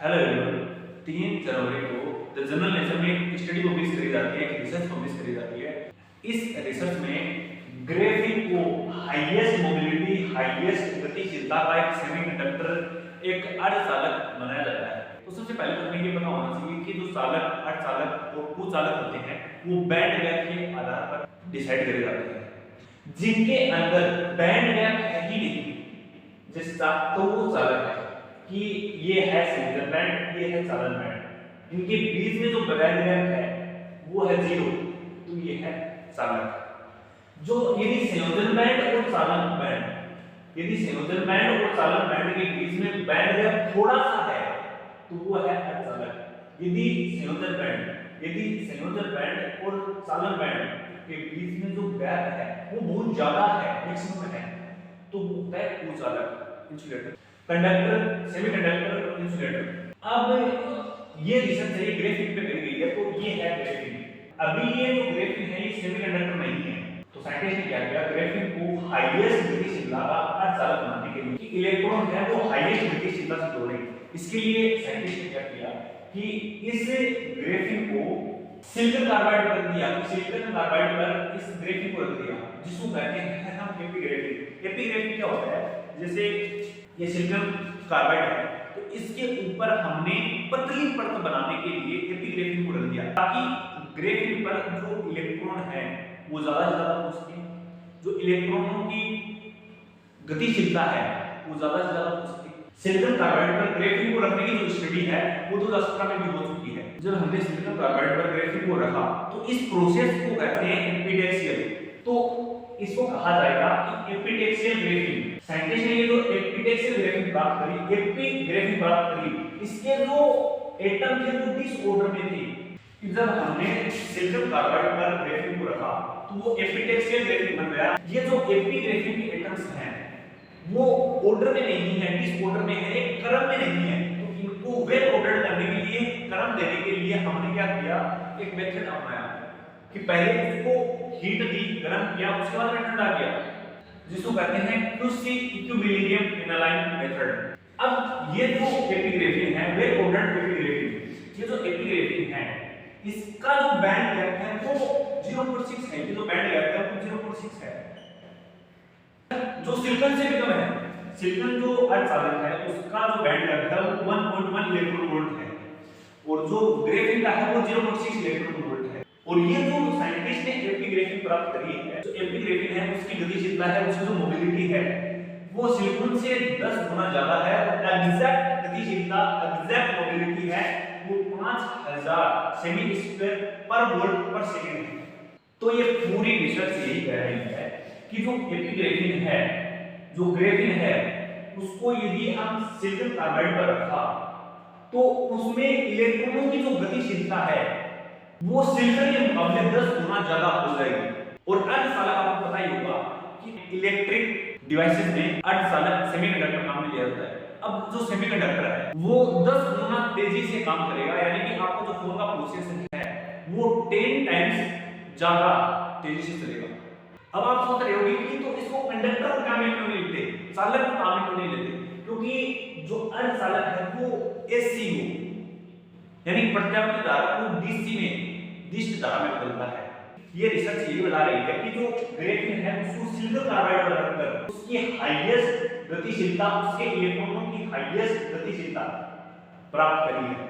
Hello everyone. 3 जनवरी को the journal nature में एक स्टडी पब्लिश करी जाती है, एक रिसर्च पब्लिश करी जाती है। इस रिसर्च में ग्रेफिन को हाईएस्ट मोबिलिटी, हाईएस्ट गतिशीलता का एक सेमीकंडक्टर, एक अर्धचालक बनाया जाता है। तो सबसे पहले तो हमें ये पता होना चाहिए कि जो चालक, अर्धचालक और कुचालक होते हैं वो बैंड गैप के आधार पर डिसाइड करे जाते हैं। जिनके अंदर बैंड गैप है ही नहीं, जिसका तो वो चालक है कि ये है संयोजन बैंड, ये है चालन बैंड। इनके बीच में जो बैंड गैप है वो है 0, तो ये है चालक। जो यदि संयोजन बैंड और चालन बैंड, यदि संयोजन बैंड और चालन बैंड के बीच में बैंड गैप थोड़ा सा है तो वो है अर्धचालक। यदि संयोजन बैंड और चालन बैंड के बीच में जो गैप है वो बहुत ज्यादा है, मैक्सिमम है, तो वो है कुचालक, इंसुलेटर, कंडक्टर, सेमीकंडक्टर और इंसुलेटर। अब ये रिसर्च है, ये ग्रेफिन पे करी गई है, तो ये है ग्रेफिन। अभी ये जो ग्रेफिन है ये सेमीकंडक्टर नहीं है, तो साइंटिस्ट ने क्या किया, ग्रेफिन को हाईएस्ट गतिशीलता का अर्धचालक बनाने के लिए कि इलेक्ट्रॉन है वो हाईएस्ट गतिशीलता से जोड़े। इसके लिए साइंटिस्ट ने क्या किया कि इस ग्रेफिन को सिलिकॉन कार्बाइड पर रख दिया, सिलिकॉन कार्बाइड पर इस ग्रेफिन को रख दिया, जिसको कहते हैं हम एपिग्रेफिन। एपिग्रेफिन क्या होता है, जैसे ये सिलिकॉन कार्बाइड है तो इसके ऊपर हमने पतली परत बनाने के लिए एपिग्रेफिन को रख दिया, ताकि ग्रेफिन पर जो इलेक्ट्रॉन है वो ज्यादा से ज्यादा हो सके, जो इलेक्ट्रॉनों की गतिशीलता है वो ज्यादा से ज्यादा हो सके। सिलिकॉन कार्बाइड पर ग्रेफिन को रखने की जो स्टडी है वो 2017 में भी हो चुकी है। जब हमने सिलिकॉन कार्बाइड पर ग्रेफिन को रखा तो इस प्रोसेस को कहते हैं एपिटेक्सियल। तो इसको कहा जाएगा कि एपिटेक्सियल ग्रेफिन। साइंटिस्ट ने ये जो एपिटेक्सियल ग्रेफिन प्राप्त करी, एपिग्रेफिन प्राप्त करी, इसके जो एटम थे वो डिसऑर्डर में थे। जब हमने सिलिकॉन कार्बाइड पर ग्रेफिन को रखा तो वो एपिटेक्सियल ग्रेफिन बन गया। ये जो एपिग्रेफिन के एटम्स हैं वो ऑर्डर में नहीं है, डिसऑर्डर में है, एक क्रम में नहीं है। तो इनको वेल ऑर्डर्ड करने के लिए, क्रम देने के लिए हमने क्या किया, एक मेथड अपनाया कि पहले उसको हीट दी, गर्म किया, उसके बाद में ठंडा किया, जिसको कहते हैं क्यूसी इक्विलिब्रियम एनालाइन मेथड। अब ये जो एपिग्रेफिन है, वेल ऑर्डर्ड एपिग्रेफिन, ये जो एपिग्रेफिन है इसका जो बैंड गैप है वो 0.6 है। ये जो बैंड गैप है वो 0.6 है, जो सिलिकॉन से भी कम है। सिलिकॉन जो अर्धचालक है उसका जो बैंड गैप है वो 1.1 इलेक्ट्रॉन वोल्ट है, और जो ग्रेफिन का है वो 0.6 इलेक्ट्रॉन वोल्ट है। और ये जो साइंटिस्ट ने एपिग्रेफिन प्राप्त करी है, जो एपिग्रेफिन है उसकी गतिशीलता है, उसकी जो मोबिलिटी है वो सिलिकॉन से 10 गुना ज्यादा है, और एग्जैक्ट गतिशीलता, एग्जैक्ट मोबिलिटी है वो 5000 सेमी स्क्वायर पर वोल्ट पर सेकंड है। तो ये पूरी रिसर्च यही कह रही है कि जो एपिग्रेफिन है, जो ग्रेफिन है, उसको यदि हम सिलिकॉन कार्बाइड पर रखा तो उसमें इलेक्ट्रॉनों की जो गतिशीलता है वो सिलिकॉन के मुकाबले 10 गुना ज्यादा हो जाएगी। और अर्धचालक आपको पता ही होगा कि इलेक्ट्रिक डिवाइसेस में अर्धचालक सेमीकंडक्टर काम में लिया जाता है। अब जो सेमीकंडक्टर है वो 10 गुना तेजी से काम करेगा, यानी कि आपको जो फोन का प्रोसेसर है वो 10 टाइम्स ज्यादा तेजी से चलेगा। अब आप सोच रहे होंगे कि तो इसको कंडक्टर को काम में क्यों नहीं लेते, चालक को काम में क्यों नहीं लेते? क्योंकि जो अर्धचालक है वो एसी हो, यानी प्रत्यावर्ती धारा को डीसी में, दिष्ट धारा में बदलता है। ये रिसर्च ये बता रही है कि जो ग्रेफिन है उसको सिलिकॉन कार्बाइड पर रखकर उसकी हाईएस्ट गतिशीलता, उसके इलेक्ट्रॉनों की हाईएस्ट गतिशीलता प्राप्त करी है।